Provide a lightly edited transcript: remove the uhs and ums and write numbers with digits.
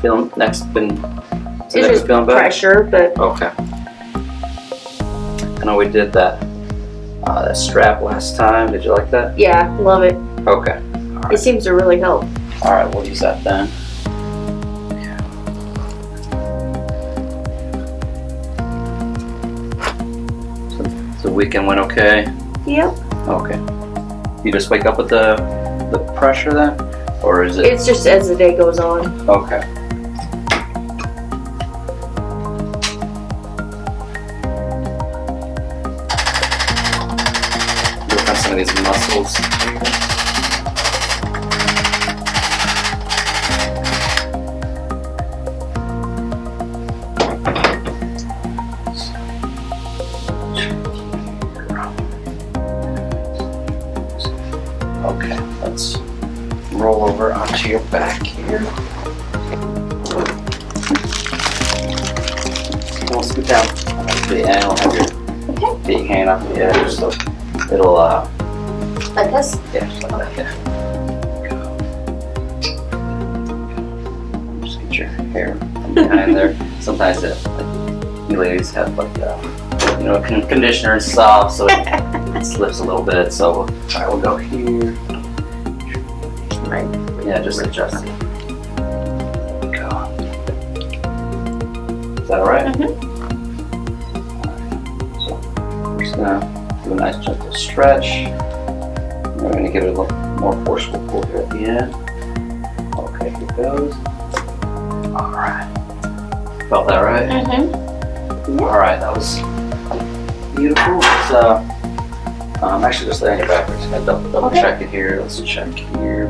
Feeling next been. It's just feeling better? pressure, but Okay. I know we did that strap last time. Did you like that? yeah, love it. Okay. It seems to really help. All right, we'll use that then. So the weekend went okay? Yep. Okay. You just wake up with the pressure then? Or is it? It's just as the day goes on. Okay. Work on some of these muscles. Okay, let's roll over onto your back here. We'll scoot down to the end. I'll have your feet hanging off the edge, so it'll, Like this? yeah, just like that, yeah. Just get your hair from behind there. Sometimes like, you ladies have like, you know, conditioner and soft, so it slips a little bit. So, all right, we'll go here. Right. Yeah, just adjust it. There we go. Is that all right? So we're just gonna do a nice gentle stretch. We're gonna give it a little more forceful pull here at the end. Okay, here it goes. All right. Felt that right? All right, that was beautiful. So, actually, just laying it back. We're just gonna double check it here. Let's check here.